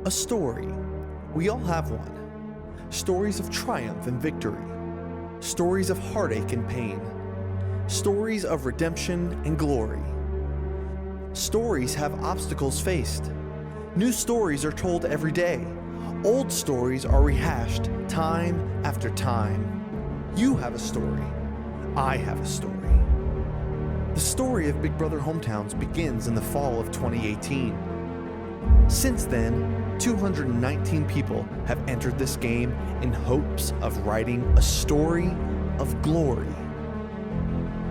A story. We all have one. Stories of triumph and victory. Stories of heartache and pain. Stories of redemption and glory. Stories have obstacles faced. New stories are told every day. Old stories are rehashed time after time. You have a story. I have a story. The story of Big Brother Hometowns begins in the fall of 2018. Since then, 219 people have entered this game in hopes of writing a story of glory.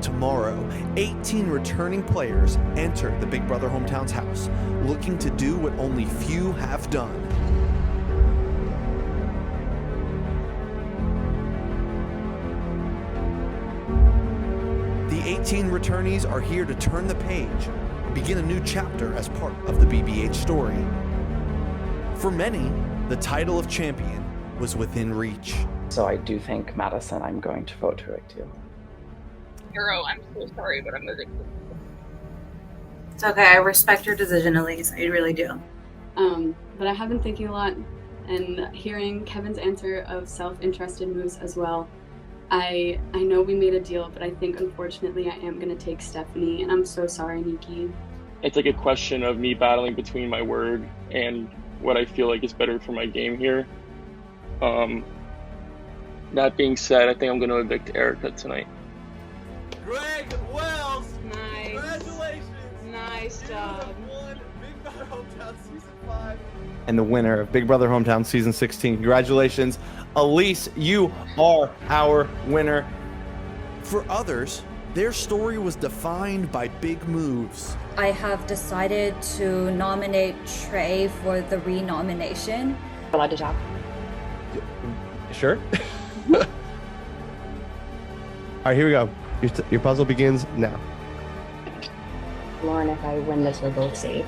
Tomorrow, 18 returning players enter the Big Brother Hometowns house, looking to do what only few have done. The 18 returnees are here to turn the page and begin a new chapter as part of the BBH story. For many, the title of champion was within reach. So I do think, Madison, I'm going to vote to evict you. Hero, I'm so sorry, but I'm moving. It's okay. I respect your decision, Elise. I really do. But I have been thinking a lot, and hearing Kevin's answer of self-interested moves as well. I know we made a deal, but I think unfortunately I am gonna take Stephanie, and I'm so sorry, Nikki. It's like a question of me battling between my word and what I feel like is better for my game here. That being said, I think I'm gonna evict Erica tonight. Greg Wells! Nice. Congratulations! Nice You job. have won Big Brother Hometown Season 5. And the winner of Big Brother Hometown Season 16. Congratulations, Elise, you are our winner. For others, their story was defined by big moves. I have decided to nominate Trey for the renomination. Allowed to talk. Sure? All right, here we go. Your puzzle begins now. Lauren, if I win this, we're both safe.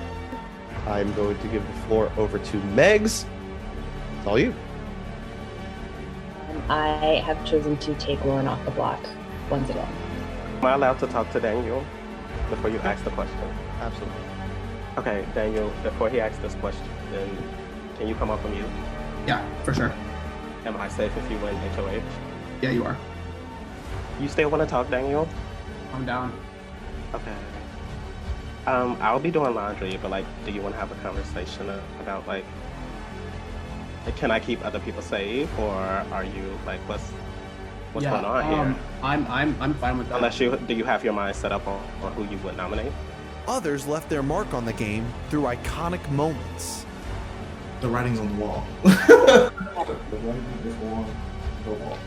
I'm going to give the floor over to Megs. It's all you. I have chosen to take Lauren off the block once again. Am I allowed to talk to Daniel before you ask the question? Absolutely. Okay, Daniel, before he asks this question, then can you come off of mute? Yeah, for sure. Am I safe if you win HOH? Yeah, you are. You still want to talk, Daniel? I'm down. Okay. I'll be doing laundry, but like, do you want to have a conversation about like, can I keep other people safe, or are you like, what's going on here? I'm fine with that. Unless do you have your mind set up on who you would nominate? Others left their mark on the game through iconic moments. The writing's on the wall. The writing is on the wall.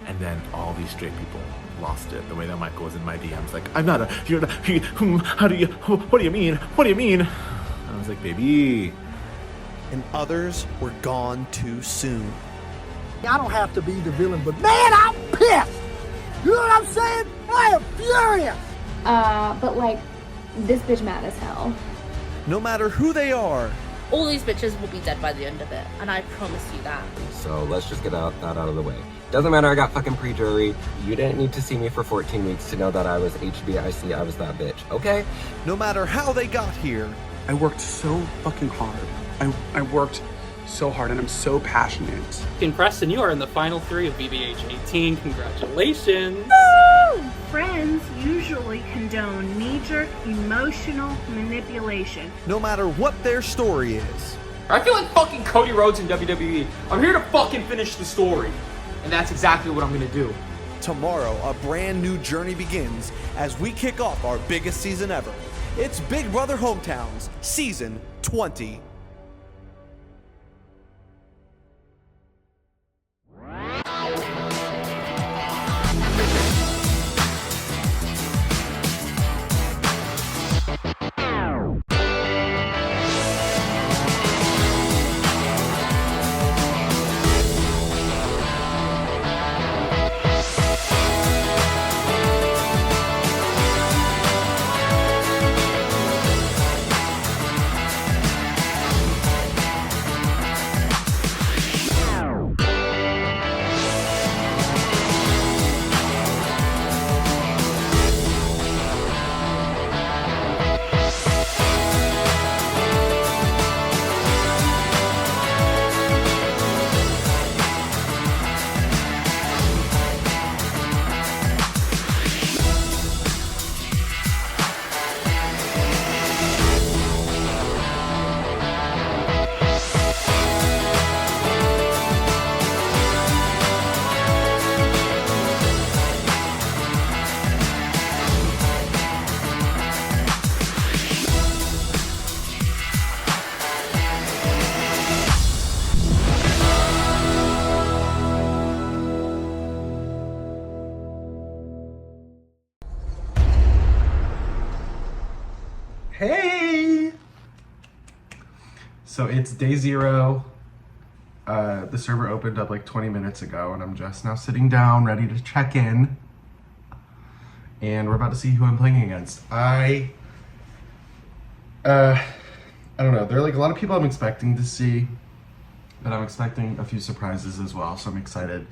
And then all these straight people lost it. The way that Michael was in my DMs, like, I'm not a, you're not, how do you, what do you mean? What do you mean? I was like, baby. And others were gone too soon. I don't have to be the villain, but man, I'm pissed! You know what I'm saying? I am furious! But like, this bitch mad as hell. No matter who they are, all these bitches will be dead by the end of it, and I promise you that. So let's just get that out of the way. Doesn't matter, I got fucking pre-jury. You didn't need to see me for 14 weeks to know that I was HBIC, I was that bitch, okay? No matter how they got here. I worked so fucking hard. I worked so hard, and I'm so passionate. Preston, you are in the final 3 of BBH 18. Congratulations! Woo! Friends usually condone knee-jerk emotional manipulation. No matter what their story is. I feel like fucking Cody Rhodes in WWE. I'm here to fucking finish the story. And that's exactly what I'm gonna do. Tomorrow, a brand new journey begins as we kick off our biggest season ever. It's Big Brother Hometowns, Season 20. Hey! So it's day 0. The server opened up like 20 minutes ago, and I'm just now sitting down, ready to check in. And we're about to see who I'm playing against. I don't know. There are like a lot of people I'm expecting to see, but I'm expecting a few surprises as well, so I'm excited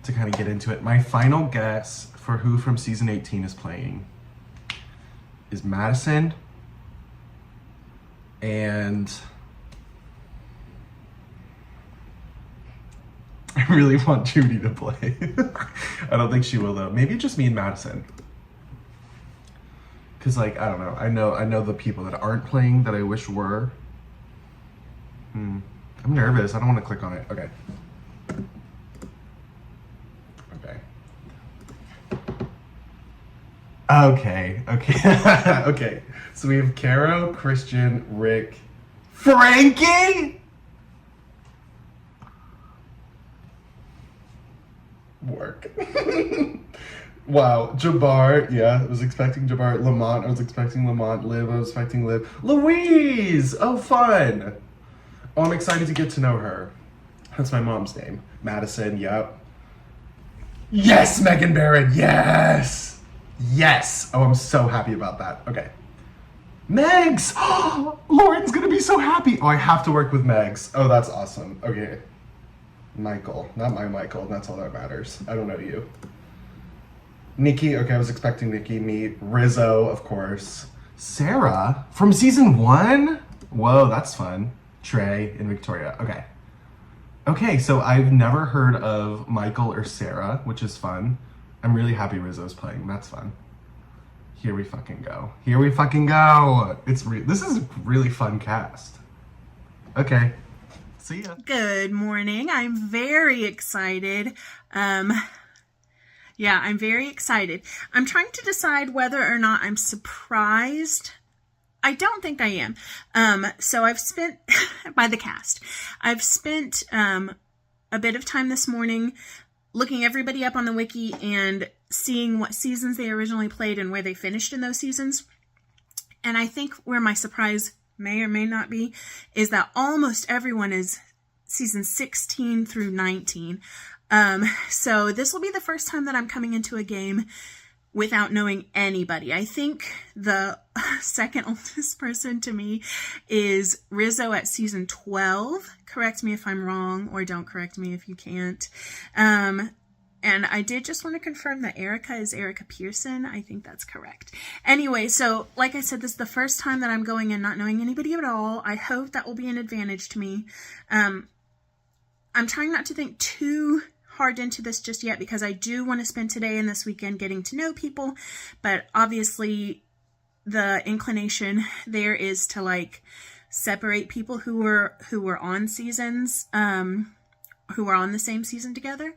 to kind of get into it. My final guess for who from season 18 is playing is Madison, and I really want Judy to play. I don't think she will though. Maybe just me and Madison. Cause like, I don't know. I know the people that aren't playing that I wish were. I'm nervous. I don't want to click on it. Okay. Okay. So we have Caro, Christian, Rick, Frankie? Work. Wow, Jabbar, yeah, I was expecting Jabbar. Lamont, I was expecting Lamont. Liv, I was expecting Liv. Louise! Oh, fun! Oh, I'm excited to get to know her. That's my mom's name. Madison, yep. Yes, Megan Barrett, yes! Yes! Oh, I'm so happy about that. Okay. Megs! Lauren's gonna be so happy! Oh, I have to work with Megs. Oh, that's awesome. Okay. Michael, not my Michael, that's all that matters. I don't know you. Nikki, okay, I was expecting Nikki. Me, Rizzo, of course. Sarah, from season 1? Whoa, that's fun. Trey and Victoria, okay. Okay, so I've never heard of Michael or Sarah, which is fun. I'm really happy Rizzo's playing, that's fun. Here we fucking go. Here we fucking go. This is a really fun cast. Okay, see ya. Good morning, I'm very excited. Yeah, I'm very excited. I'm trying to decide whether or not I'm surprised. I don't think I am. So I've spent, by the cast, I've spent a bit of time this morning looking everybody up on the wiki and seeing what seasons they originally played and where they finished in those seasons. And I think where my surprise may or may not be is that almost everyone is season 16 through 19. So this will be the first time that I'm coming into a game without knowing anybody. I think the second oldest person to me is Rizzo at season 12. Correct me if I'm wrong, or don't correct me if you can't. And I did just want to confirm that Erica is Erica Pearson. I think that's correct. Anyway, so like I said, this is the first time that I'm going in not knowing anybody at all. I hope that will be an advantage to me. I'm trying not to think too hard into this just yet because I do want to spend today and this weekend getting to know people, but obviously the inclination there is to like separate people who were on seasons, who were on the same season together.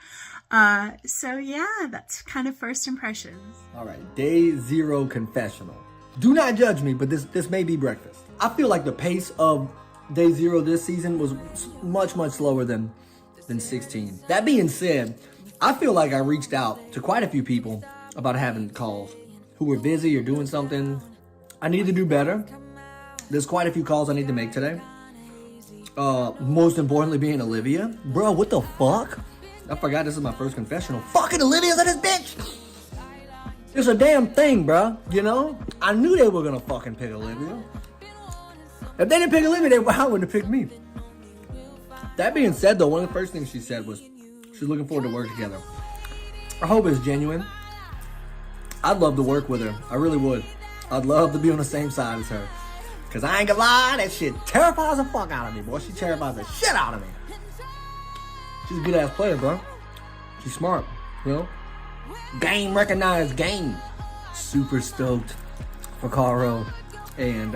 So yeah, that's kind of first impressions. All right, day 0 confessional. Do not judge me, but this may be breakfast. I feel like the pace of day 0 this season was much slower than 16. That being said, I feel like I reached out to quite a few people about having calls who were busy or doing something. I need to do better. There's quite a few calls I need to make today. Most importantly being Olivia. Bro, what the fuck? I forgot this is my first confessional. Fucking Olivia's at this bitch! It's a damn thing, bro. You know? I knew they were gonna fucking pick Olivia. If they didn't pick Olivia, they wouldn't have picked me. That being said, though, one of the first things she said was she's looking forward to work together. I hope it's genuine. I'd love to work with her. I really would. I'd love to be on the same side as her. Because I ain't gonna lie, that shit terrifies the fuck out of me, boy. She terrifies the shit out of me. She's a good-ass player, bro. She's smart, you know? Game recognized game. Super stoked for Caro and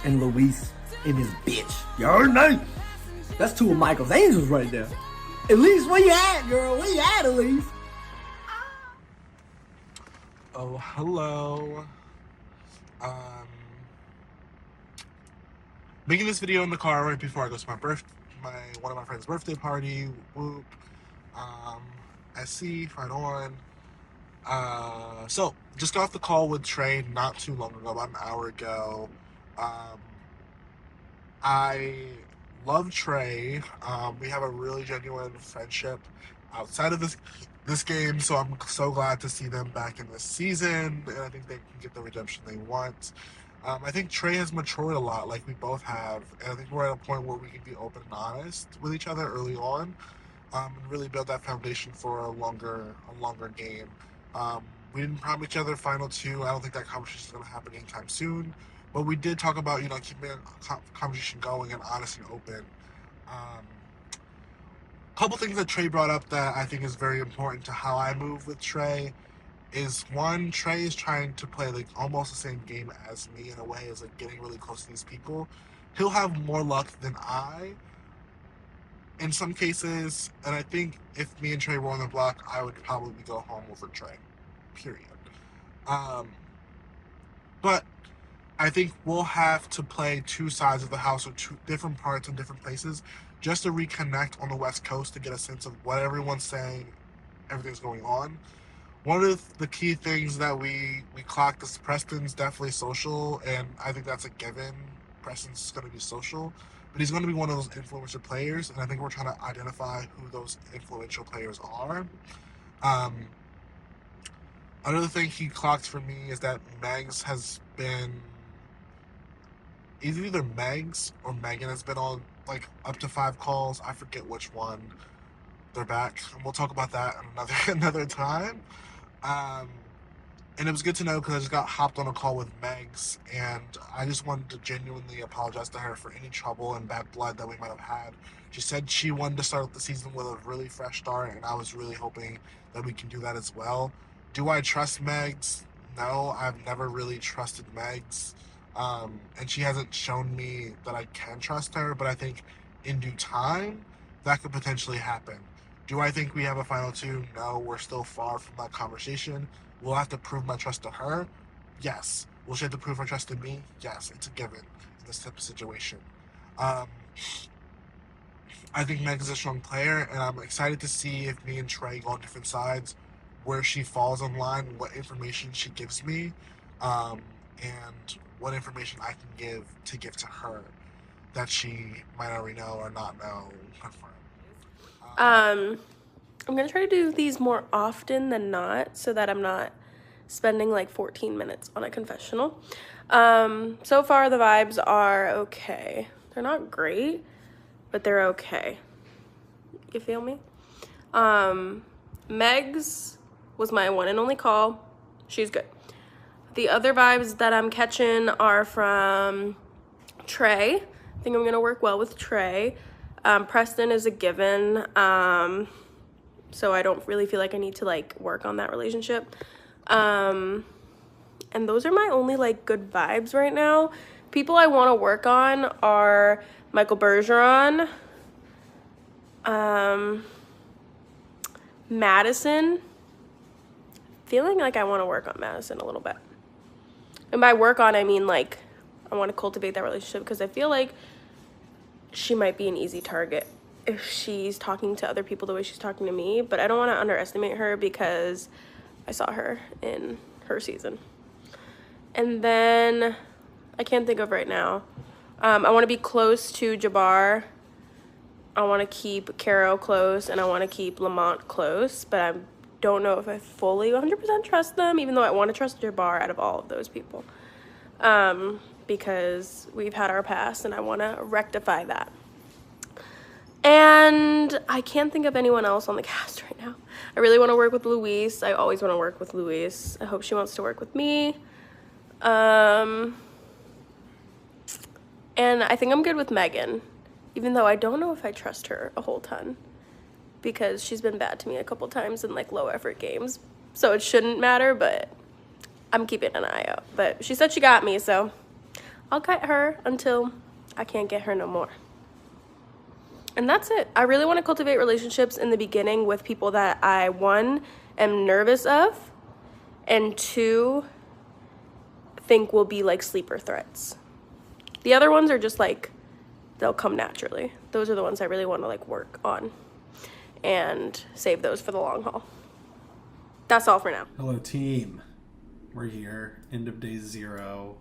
Luis. In his bitch. You heard me? That's 2 of Michael's angels right there. Elise, where you at, girl? Where you at, Elise? Oh, hello. Making this video in the car right before I go to one of my friend's birthday party. Whoop. SC, Final One. So just got off the call with Trey not too long ago, about an hour ago. I love Trey. We have a really genuine friendship outside of this game, so I'm so glad to see them back in this season, and I think they can get the redemption they want. I think Trey has matured a lot, like we both have, and I think we're at a point where we can be open and honest with each other early on, and really build that foundation for a longer game. We didn't promise each other final two. I don't think that conversation is going to happen anytime soon. But we did talk about, keeping a conversation going and honest and open. A couple things that Trey brought up that I think is very important to how I move with Trey is, one, Trey is trying to play like almost the same game as me in a way, as like getting really close to these people. He'll have more luck than I in some cases, and I think if me and Trey were on the block, I would probably go home over Trey. Period. But I think we'll have to play two sides of the house, or two different parts in different places, just to reconnect on the West Coast to get a sense of what everyone's saying, everything's going on. One of the key things that we clocked is Preston's definitely social, and I think that's a given. Preston's going to be social, but he's going to be one of those influencer players, and I think we're trying to identify who those influential players are. Another thing he clocked for me is that Megs has been either Megs or Megan has been on like up to 5 calls. I forget which one. They're back, and we'll talk about that another time. And it was good to know because I just got hopped on a call with Megs, and I just wanted to genuinely apologize to her for any trouble and bad blood that we might have had. She said she wanted to start the season with a really fresh start, and I was really hoping that we can do that as well. Do I trust Megs? No, I've never really trusted Megs. And she hasn't shown me that I can trust her, but I think in due time, that could potentially happen. Do I think we have a final two? No, we're still far from that conversation. Will I have to prove my trust to her? Yes. Will she have to prove her trust to me? Yes, it's a given in this type of situation. I think Meg is a strong player, and I'm excited to see if me and Trey go on different sides, where she falls in line, what information she gives me, and what information I can give to her that she might already know or not know. I'm gonna try to do these more often than not, so that I'm not spending like 14 minutes on a confessional. So far the vibes are okay. They're not great, but they're okay. You feel me? Megs was my one and only call. She's good. The other vibes that I'm catching are from Trey. I think I'm gonna work well with Trey. Preston is a given, so I don't really feel like I need to like work on that relationship. And those are my only like good vibes right now. People I want to work on are Michael Bergeron, Madison. Feeling like I want to work on Madison a little bit. And by work on, I mean like I want to cultivate that relationship, because I feel like she might be an easy target if she's talking to other people the way she's talking to me, but I don't want to underestimate her because I saw her in her season. And then I can't think of right now. I want to be close to Jabbar. I want to keep Caro close, and I want to keep Lamont close, but I don't know if I fully 100% trust them, even though I want to trust Jabbar out of all of those people. Because we've had our past, and I want to rectify that. And I can't think of anyone else on the cast right now. I really want to work with Louise. I always want to work with Louise. I hope she wants to work with me. And I think I'm good with Megan, even though I don't know if I trust her a whole ton, because she's been bad to me a couple times in like low effort games. So it shouldn't matter, but I'm keeping an eye out. But she said she got me, so I'll get her until I can't get her no more. And that's it. I really want to cultivate relationships in the beginning with people that I, 1, am nervous of, and 2, think will be like sleeper threats. The other ones are just like, they'll come naturally. Those are the ones I really want to like work on and save those for the long haul. That's all for now. Hello, team. We're here. End of day 0.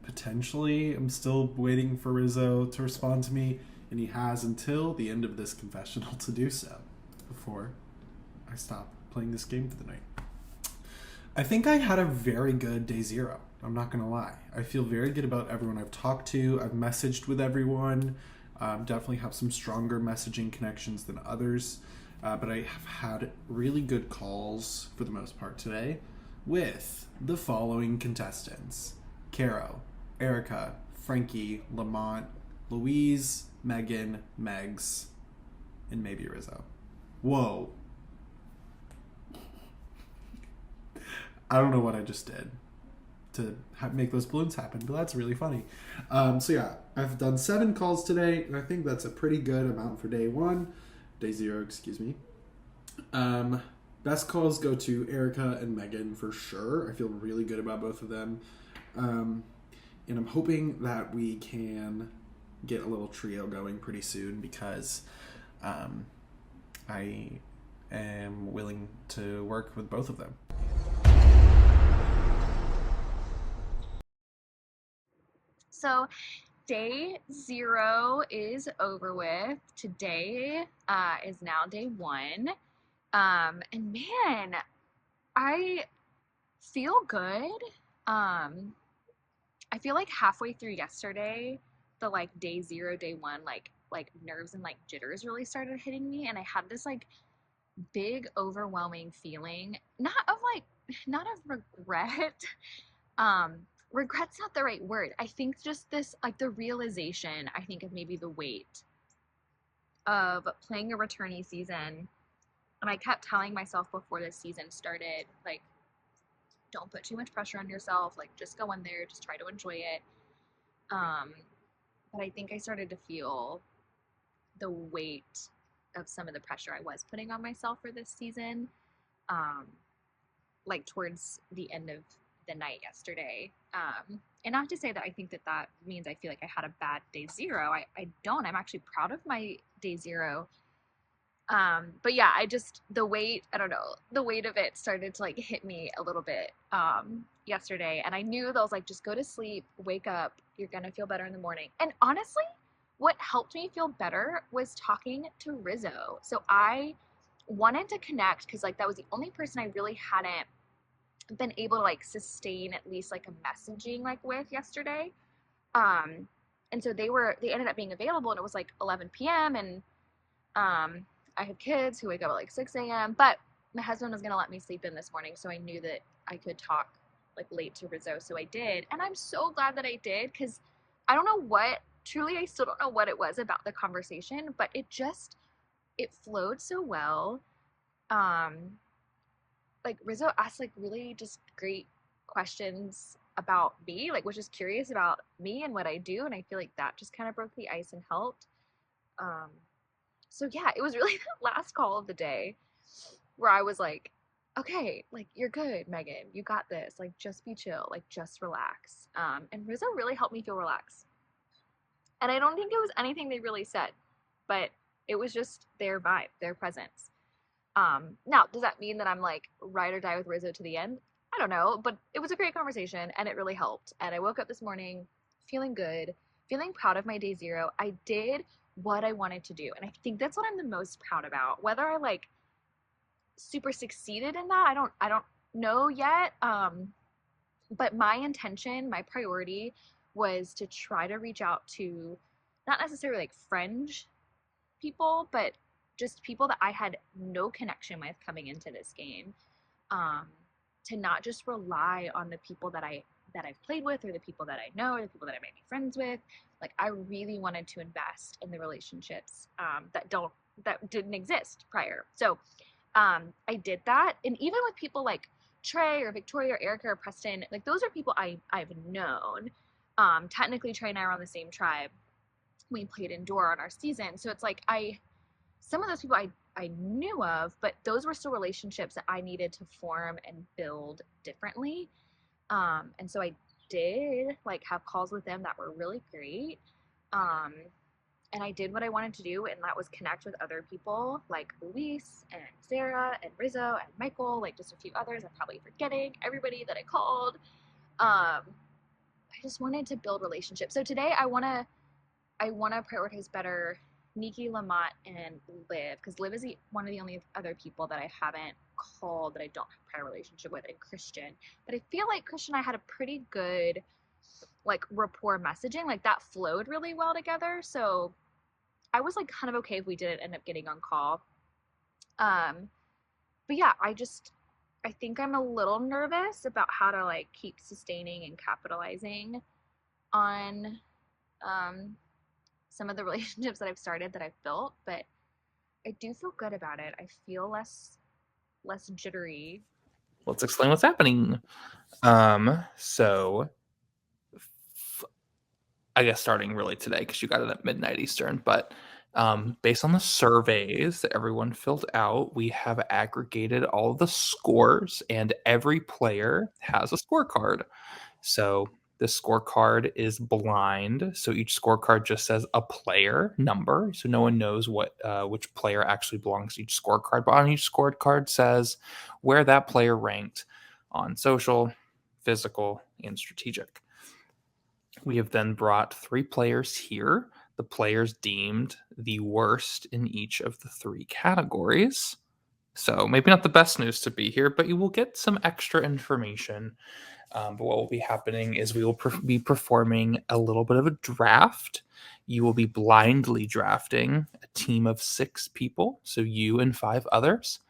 Potentially, I'm still waiting for Rizzo to respond to me, and he has until the end of this confessional to do so before I stop playing this game for the night. I think I had a very good day 0. I'm not going to lie. I feel very good about everyone I've talked to. I've messaged with everyone. Definitely have some stronger messaging connections than others. But I have had really good calls for the most part today with the following contestants: Caro, Erica, Frankie, Lamont, Louise, Megan, Megs, and maybe Rizzo. Whoa. I don't know what I just did to make those balloons happen, but that's really funny. So yeah, I've done 7 calls today, and I think that's a pretty good amount for day 0, excuse me. Best calls go to Erica and Megan for sure. I feel really good about both of them. And I'm hoping that we can get a little trio going pretty soon because I am willing to work with both of them. So day 0 is over with. Today is now day 1. And man, I feel good. I feel like halfway through yesterday, the like day 0, day 1, like nerves and like jitters really started hitting me, and I had this like big overwhelming feeling, not of regret. Regret's not the right word. I think just this, like, the realization, I think, of maybe the weight of playing a returnee season. And I kept telling myself before this season started, like, don't put too much pressure on yourself. Like, just go in there, just try to enjoy it. But I think I started to feel the weight of some of the pressure I was putting on myself for this season, like towards the end of the night yesterday. And not to say that I think that means I feel like I had a bad day 0. I don't. I'm actually proud of my day 0. But yeah, the weight of it started to like hit me a little bit yesterday. And I knew that I was like, just go to sleep, wake up, you're gonna feel better in the morning. And honestly, what helped me feel better was talking to Rizzo. So I wanted to connect because like that was the only person I really hadn't been able to like sustain at least like a messaging like with yesterday. And so they ended up being available, and it was like 11 p.m. and I have kids who wake up at like 6 a.m. but my husband was gonna let me sleep in this morning, so I knew that I could talk like late to Rizzo, so I did. And I'm so glad that I did, because I don't know what, truly I still don't know what it was about the conversation, but it flowed so well. Like Rizzo asked like really just great questions about me, like was just curious about me and what I do, and I feel like that just kind of broke the ice and helped. So yeah, it was really the last call of the day where I was like, okay, like you're good, Megan, you got this, like just be chill, like just relax. And Rizzo really helped me feel relaxed. And I don't think it was anything they really said, but it was just their vibe, their presence. Now, does that mean that I'm like ride or die with Rizzo to the end? I don't know, but it was a great conversation and it really helped. And I woke up this morning feeling good, feeling proud of my day 0. I did what I wanted to do. And I think that's what I'm the most proud about. Whether I like super succeeded in that, I don't know yet. But my intention, my priority was to try to reach out to not necessarily like fringe people, but just people that I had no connection with coming into this game, to not just rely on the people that I've played with, or the people that I know, or the people that I might be friends with. Like I really wanted to invest in the relationships that didn't exist prior. So I did that, and even with people like Trey or Victoria or Erica or Preston, like those are people I've known. Technically, Trey and I were on the same tribe. We played indoor on our season, so it's like some of those people I knew of, but those were still relationships that I needed to form and build differently. And so I did like have calls with them that were really great. and I did what I wanted to do, and that was connect with other people like Luis and Sarah and Rizzo and Michael, like just a few others. I'm probably forgetting everybody that I called. I just wanted to build relationships. So today I want to prioritize better Nikki, Lamont, and Liv, because Liv is one of the only other people that I haven't called that I don't have a prior relationship with, and Christian. But I feel like Christian and I had a pretty good like rapport messaging, like that flowed really well together. So I was like kind of okay if we didn't end up getting on call. But yeah, I think I'm a little nervous about how to like keep sustaining and capitalizing on some of the relationships that I've started, that I've built, but I do feel good about it. I feel less jittery. Let's explain what's happening. So I guess starting really today, because you got it at midnight Eastern, but based on the surveys that everyone filled out, we have aggregated all of the scores, and every player has a scorecard. So the scorecard is blind. So each scorecard just says a player number. So no one knows what which player actually belongs to each scorecard. But on each scorecard says where that player ranked on social, physical, and strategic. We have then brought 3 players here, the players deemed the worst in each of the 3 categories. So maybe not the best news to be here, but you will get some extra information. But what will be happening is we will be performing a little bit of a draft. You will be blindly drafting a team of 6 people, so you and 5 others.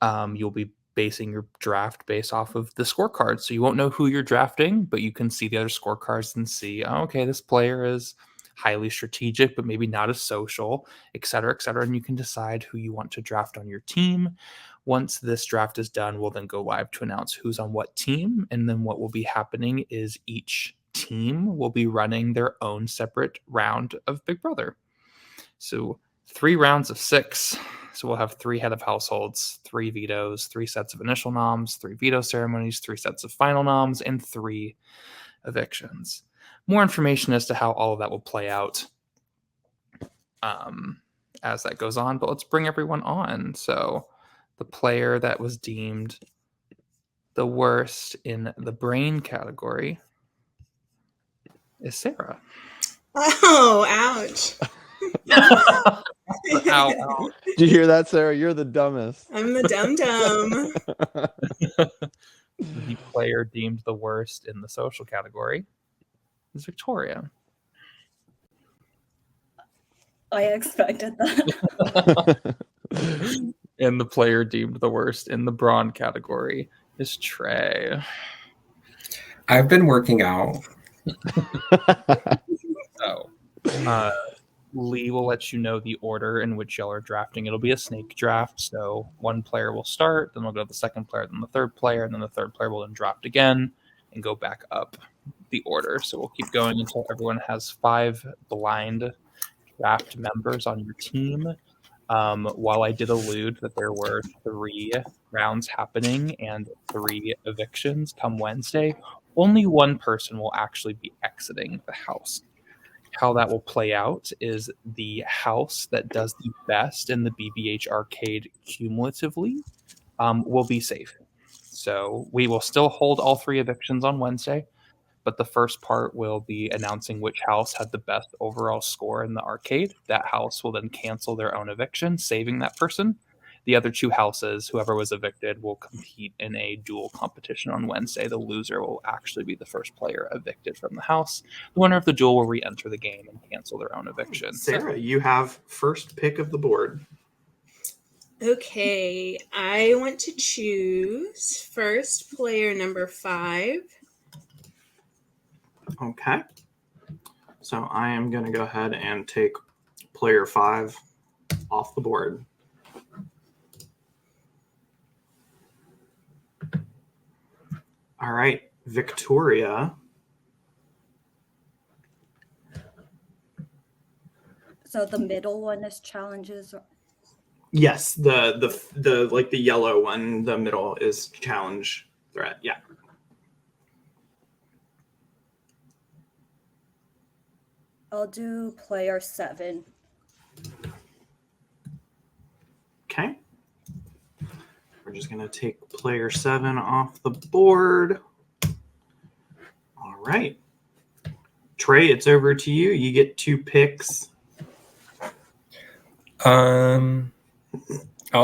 You'll be basing your draft based off of the scorecard. So you won't know who you're drafting, but you can see the other scorecards and see, oh, okay, this player is highly strategic, but maybe not as social, et cetera, et cetera. And you can decide who you want to draft on your team. Once this draft is done, we'll then go live to announce who's on what team. And then what will be happening is each team will be running their own separate round of Big Brother. So 3 rounds of 6. So we'll have 3 head of households, 3 vetoes, 3 sets of initial noms, 3 veto ceremonies, 3 sets of final noms, and 3 evictions. More information as to how all of that will play out as that goes on, but let's bring everyone on. So the player that was deemed the worst in the brain category is Sarah. Oh, ouch. Ow. Did you hear that, Sarah? You're the dumbest. I'm the dum-dum. The player deemed the worst in the social category is Victoria. I expected that. And the player deemed the worst in the brawn category is Trey. I've been working out. So, Lee will let you know the order in which y'all are drafting. It'll be a snake draft, so one player will start, then we'll go to the second player, then the third player, and then the third player will then draft again and go back up the order. So we'll keep going until everyone has 5 blind draft members on your team. While I did allude that there were 3 rounds happening and 3 evictions come Wednesday, only one person will actually be exiting the house. How that will play out is the house that does the best in the BBH arcade cumulatively will be safe. So we will still hold all 3 evictions on Wednesday, but the first part will be announcing which house had the best overall score in the arcade. That house will then cancel their own eviction, saving that person. The other 2 houses, whoever was evicted, will compete in a duel competition on Wednesday. The loser will actually be the first player evicted from the house. The winner of the duel will re-enter the game and cancel their own eviction. Sarah, you have first pick of the board. Okay, I want to choose first player number 5. Okay. So I am going to go ahead and take player 5 off the board. All right, Victoria. So the middle one is challenges. Yes, the like the yellow one, the middle is challenge threat. Yeah. I'll do player 7. going to take player 7 off the board. All right. Trey, it's over to you. You get 2 picks. I'll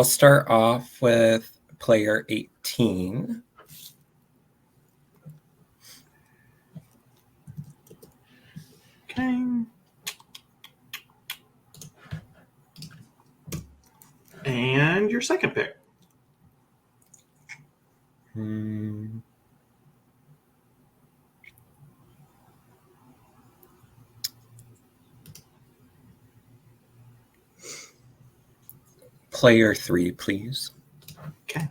start off with player 18. Okay. And your second pick. Player 3, please. Okay.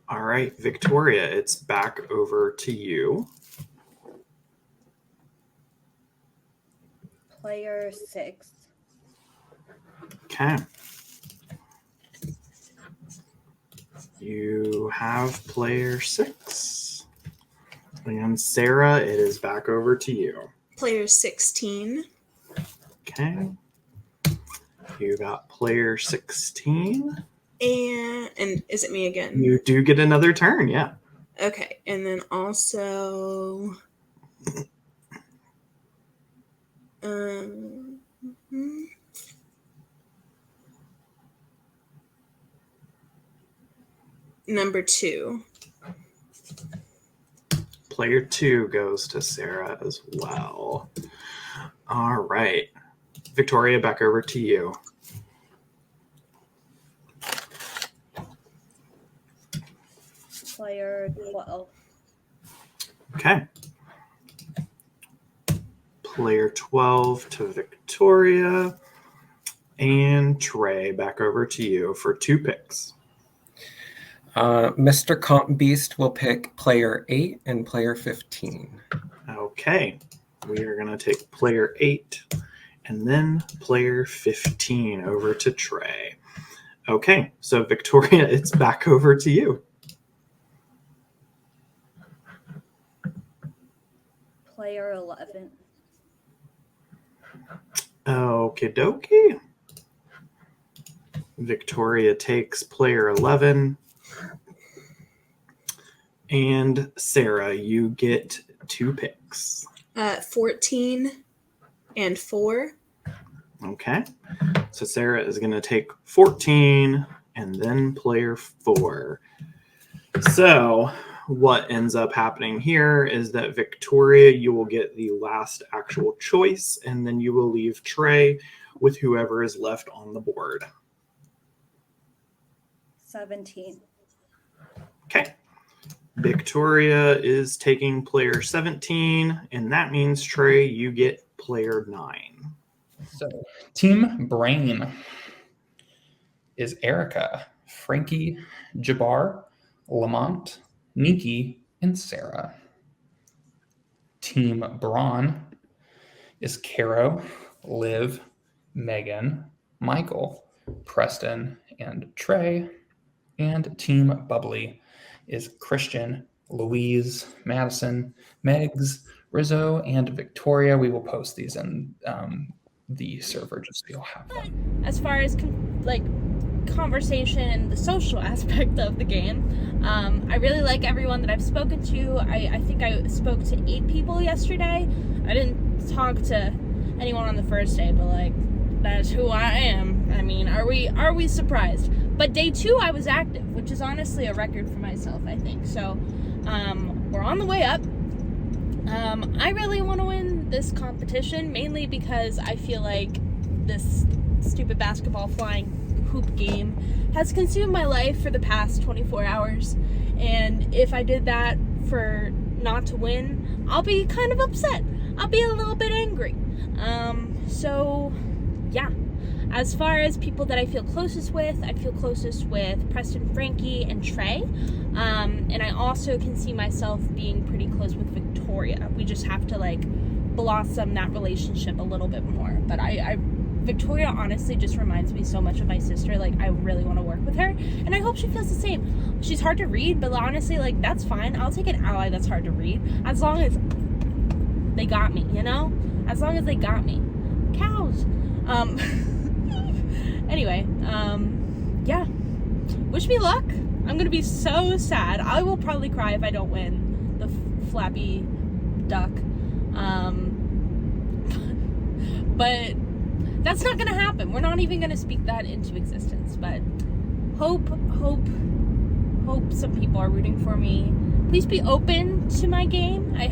All right, Victoria, it's back over to you. Player 6. Okay. You have player 6. And Sarah, it is back over to you. Player 16. Okay. You got player 16. And is it me again? You do get another turn, yeah. Okay, and then also number 2. Player 2 goes to Sarah as well. All right. Victoria, back over to you. Player 12. Okay. Player 12 to Victoria. And Trey, back over to you for 2 picks. Mr. Comp Beast will pick player 8 and player 15. Okay. We are going to take player 8 and then player 15 over to Trey. Okay. So, Victoria, it's back over to you. Player 11. Okie dokie. Victoria takes player 11. And Sarah, you get 2 picks. 14 and 4. Okay. So Sarah is going to take 14 and then player 4. So what ends up happening here is that Victoria, you will get the last actual choice, and then you will leave Trey with whoever is left on the board. 17. Okay. Victoria is taking player 17, and that means, Trey, you get player 9. So, Team Brain is Erica, Frankie, Jabbar, Lamont, Nikki, and Sarah. Team Brawn is Caro, Liv, Megan, Michael, Preston, and Trey. And Team Bubbly is Christian, Louise, Madison, Megs, Rizzo, and Victoria. We will post these in the server just so you'll have them. As far as conversation and the social aspect of the game, I really like everyone that I've spoken to. I think I spoke to 8 people yesterday. I didn't talk to anyone on the first day, but that's who I am. I mean, are we surprised? But day 2 I was active, which is honestly a record for myself, I think. So we're on the way up. I really want to win this competition, mainly because I feel like this stupid basketball flying hoop game has consumed my life for the past 24 hours. And if I did that for not to win, I'll be kind of upset. I'll be a little bit angry. So yeah. As far as people that I feel closest with Preston, Frankie, and Trey. And I also can see myself being pretty close with Victoria. We just have to blossom that relationship a little bit more. But Victoria honestly just reminds me so much of my sister. I really want to work with her, and I hope she feels the same. She's hard to read, but honestly, that's fine. I'll take an ally that's hard to read, as long as they got me, As long as they got me. Cows. Anyway, yeah. Wish me luck. I'm gonna be so sad. I will probably cry if I don't win the Flappy Duck. But that's not gonna happen. We're not even gonna speak that into existence. But hope some people are rooting for me. Please be open to my game. I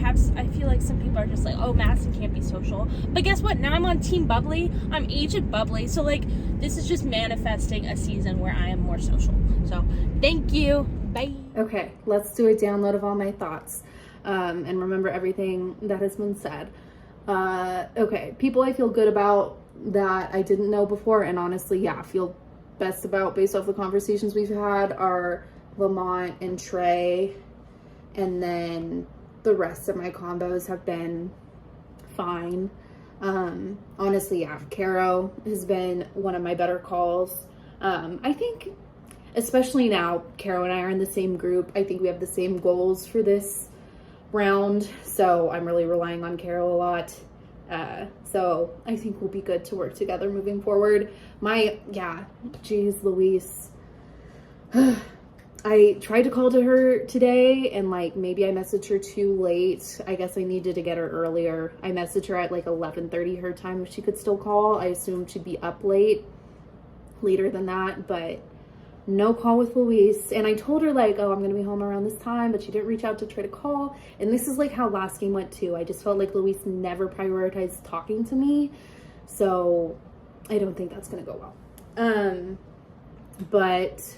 feel like some people are just like, oh, Madison can't be social. But guess what? Now I'm on Team Bubbly. I'm Agent Bubbly. So like, this is just manifesting a season where I am more social. So thank you. Bye. Okay, let's do a download of all my thoughts. And remember everything that has been said. Okay, people I feel good about that I didn't know before, and honestly, yeah, feel best about based off the conversations we've had are Lamont and Trey. And then the rest of my combos have been fine. Honestly, yeah, Caro has been one of my better calls. I think, especially now, Caro and I are in the same group. I think we have the same goals for this round. So I'm really relying on Caro a lot. So I think we'll be good to work together moving forward. Geez, Luis. I tried to call to her today and like maybe I messaged her too late. I guess I needed to get her earlier. I messaged her at like 11:30 her time if she could still call. I assumed she'd be up later than that, but no call with Luis. And I told her like, oh, I'm gonna be home around this time, but she didn't reach out to try to call. And this is like how last game went too. I just felt like Luis never prioritized talking to me. So I don't think that's gonna go well. But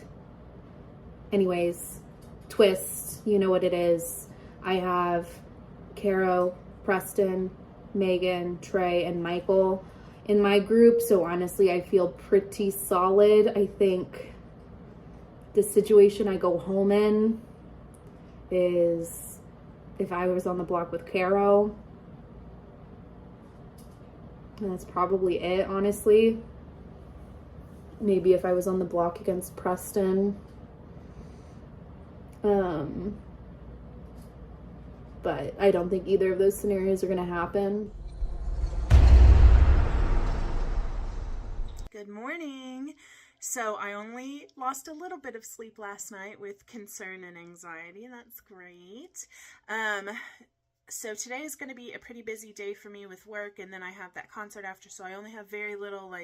anyways, twist, you know what it is. I have Caro, Preston, Megan, Trey, and Michael in my group. So honestly, I feel pretty solid. I think the situation I go home in is if I was on the block with Caro. And that's probably it, honestly. Maybe if I was on the block against Preston. But I don't think either of those scenarios are going to happen. Good morning. So I only lost a little bit of sleep last night with concern and anxiety. That's great. So today is going to be a pretty busy day for me with work, and then I have that concert after, so I only have very little,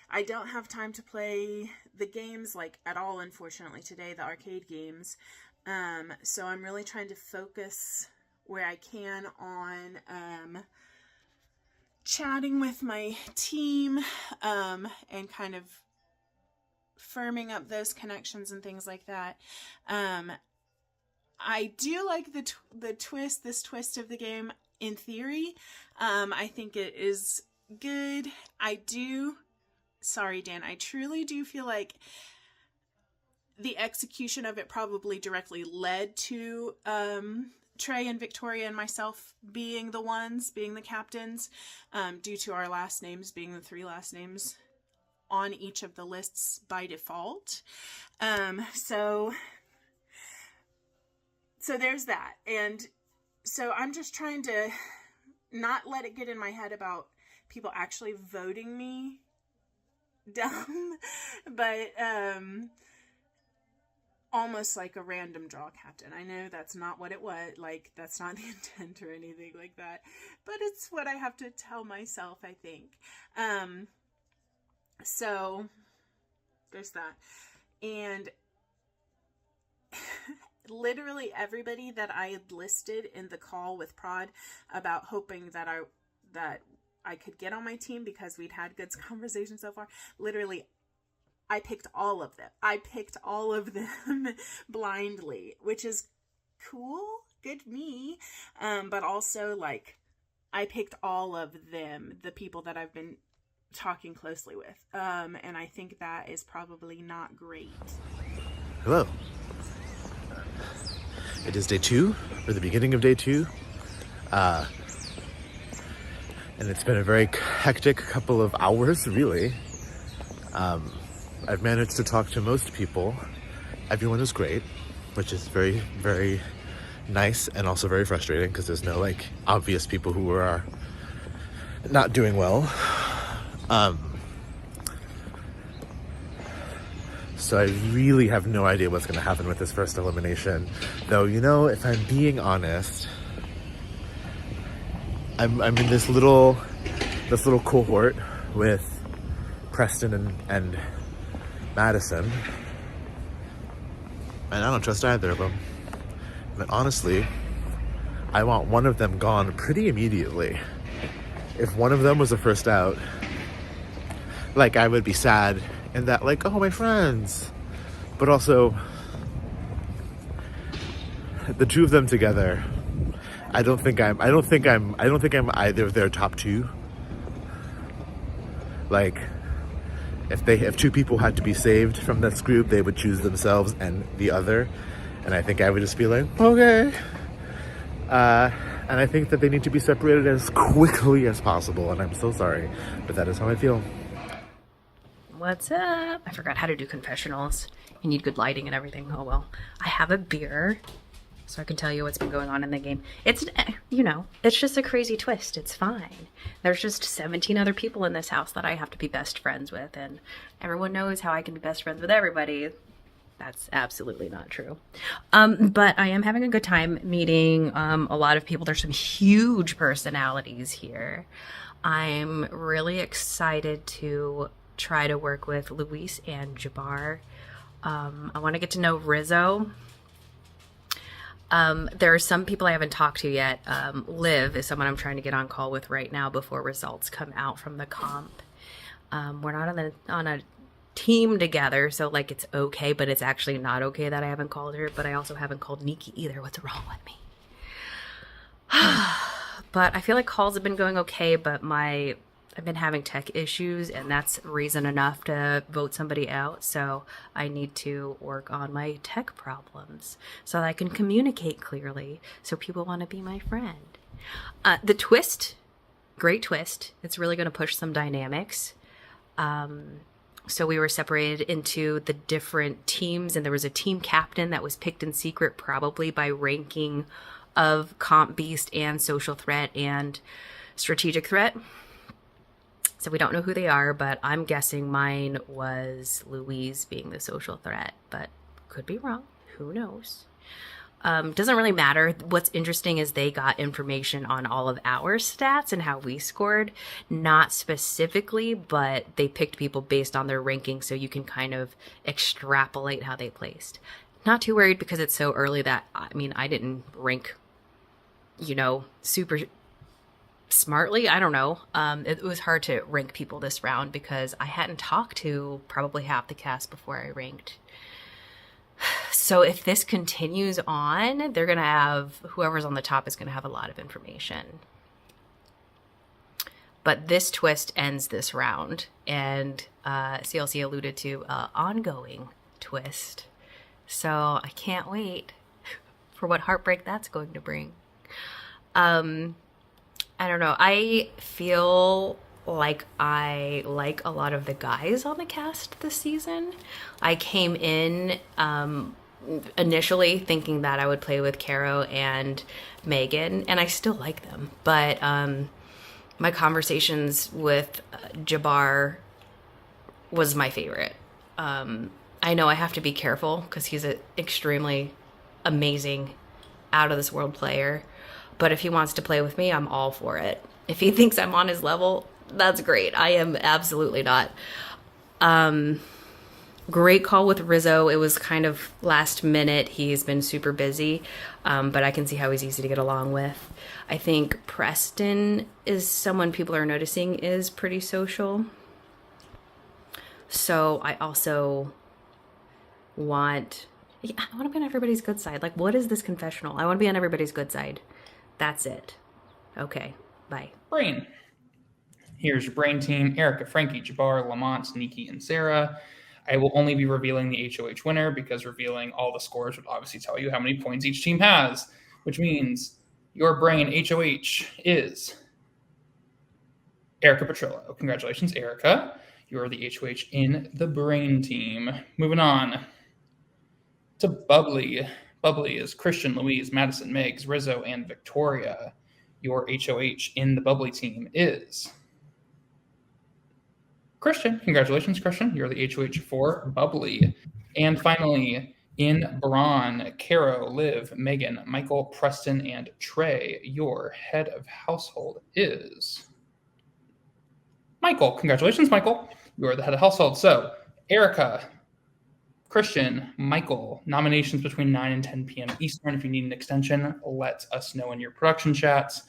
I don't have time to play the games, at all, unfortunately, today, the arcade games. So I'm really trying to focus where I can on chatting with my team and kind of firming up those connections and things like that. I do like this twist of the game in theory. I think it is good. Sorry, Dan, I truly do feel like the execution of it probably directly led to Trey and Victoria and myself being the captains, due to our last names being the 3 last names on each of the lists by default. So there's that. And so I'm just trying to not let it get in my head about people actually voting me dumb, but almost like a random draw captain. I know that's not what it was, that's not the intent or anything like that, but it's what I have to tell myself, I think. So there's that. And literally everybody that I had listed in the call with Prod about hoping that I could get on my team because we'd had good conversations so far, literally I picked all of them. I picked all of them blindly, which is cool, good me, but also I picked all of them, the people that I've been talking closely with, and I think that is probably not great. Hello. It is day 2, or the beginning of day 2, and it's been a very hectic couple of hours, really. I've managed to talk to most people. Everyone is great, which is very, very nice and also very frustrating because there's no obvious people who are not doing well. So I really have no idea what's going to happen with this first elimination. Though, you know, if I'm being honest, I'm in this little cohort with Preston and Madison, and I don't trust either of them. But honestly, I want one of them gone pretty immediately. If one of them was the first out, like, I would be sad in that, like, oh, my friends. But also, the two of them together, I don't think I'm either of their top two. Like, if two people had to be saved from this group, they would choose themselves and the other. And I think I would just be like, okay. And I think that they need to be separated as quickly as possible. And I'm so sorry, but that is how I feel. What's up? I forgot how to do confessionals. You need good lighting and everything. Oh well. I have a beer, so I can tell you what's been going on in the game. It's, you know, it's just a crazy twist. It's fine. There's just 17 other people in this house that I have to be best friends with, and everyone knows how I can be best friends with everybody. That's absolutely not true. But I am having a good time meeting a lot of people. There's some huge personalities here. I'm really excited to try to work with Luis and Jabbar. I want to get to know Rizzo. There are some people I haven't talked to yet. Liv is someone I'm trying to get on call with right now before results come out from the comp. We're not on a team together, so like it's okay, but it's actually not okay that I haven't called her. But I also haven't called Nikki either. What's wrong with me? But I feel like calls have been going okay, but I've been having tech issues, and that's reason enough to vote somebody out. So I need to work on my tech problems so that I can communicate clearly so people want to be my friend. The twist, great twist. It's really going to push some dynamics. So we were separated into the different teams, and there was a team captain that was picked in secret, probably by ranking of Comp Beast and Social Threat and Strategic Threat. So we don't know who they are, but I'm guessing mine was Louise being the Social Threat, but could be wrong. Who knows? Doesn't really matter. What's interesting is they got information on all of our stats and how we scored. Not specifically, but they picked people based on their ranking, so you can kind of extrapolate how they placed. Not too worried because it's so early that, I mean, I didn't rank, you know, super smartly. I don't know. It was hard to rank people this round because I hadn't talked to probably half the cast before I ranked. So if this continues on, they're going to have, whoever's on the top is going to have a lot of information. But this twist ends this round, and CLC alluded to an ongoing twist. So I can't wait for what heartbreak that's going to bring. I don't know. I feel like I like a lot of the guys on the cast this season. I came in initially thinking that I would play with Caro and Megan, and I still like them. But my conversations with Jabbar was my favorite. I know I have to be careful because he's an extremely amazing, out-of-this-world player. But if he wants to play with me, I'm all for it. If he thinks I'm on his level, that's great. I am absolutely not. Great call with Rizzo. It was kind of last minute. He's been super busy, but I can see how he's easy to get along with. I think Preston is someone people are noticing is pretty social. So I also I want to be on everybody's good side. Like, what is this confessional? I want to be on everybody's good side. That's it. Okay, bye. Brain. Here's your brain team: Erica, Frankie, Jabbar, Lamont, Nikki, and Sarah. I will only be revealing the HOH winner because revealing all the scores would obviously tell you how many points each team has, which means your brain HOH is Erica Petrillo. Congratulations, Erica. You are the HOH in the brain team. Moving on to Bubbly. Bubbly is Christian, Louise, Madison, Megs, Rizzo, and Victoria. Your HOH in the Bubbly team is Christian. Congratulations, Christian. You're the HOH for Bubbly. And finally, in Braun, Caro, Liv, Megan, Michael, Preston, and Trey, your head of household is Michael. Congratulations, Michael. You're the head of household. So, Erica, Christian, Michael, nominations between 9 and 10 p.m. Eastern. If you need an extension, let us know in your production chats.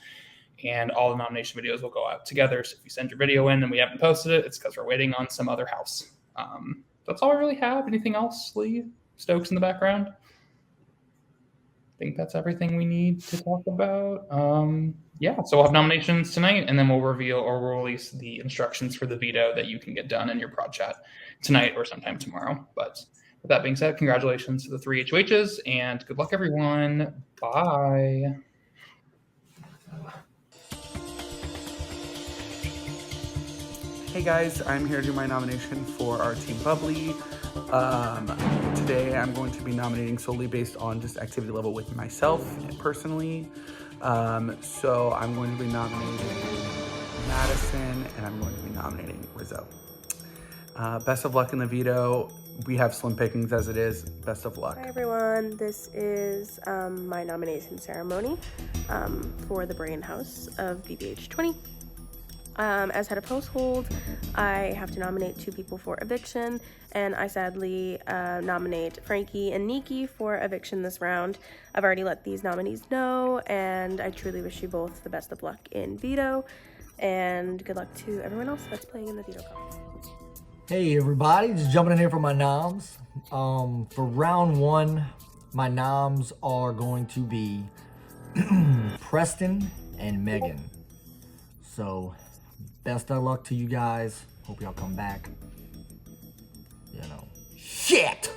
And all the nomination videos will go out together. So if you send your video in and we haven't posted it, it's because we're waiting on some other house. That's all I really have. Anything else, Lee? Stokes in the background? I think that's everything we need to talk about. Yeah, so we'll have nominations tonight, and then we'll reveal or we'll release the instructions for the veto that you can get done in your prod chat tonight or sometime tomorrow. But with that being said, congratulations to the 3 HOHs, and good luck, everyone. Bye. Hey guys, I'm here to do my nomination for our Team Bubbly. Today I'm going to be nominating solely based on just activity level with myself personally. So I'm going to be nominating Madison and I'm going to be nominating Rizzo. Best of luck in the veto. We have slim pickings as it is. Best of luck. Hi everyone, this is my nomination ceremony for the Brain House of BBH 20. As head of household, I have to nominate 2 people for eviction, and I sadly nominate Frankie and Nikki for eviction this round. I've already let these nominees know, and I truly wish you both the best of luck in veto, and good luck to everyone else that's playing in the veto call. Hey everybody, just jumping in here for my noms. For round 1, my noms are going to be Preston and Megan. So, best of luck to you guys. Hope y'all come back. Shit!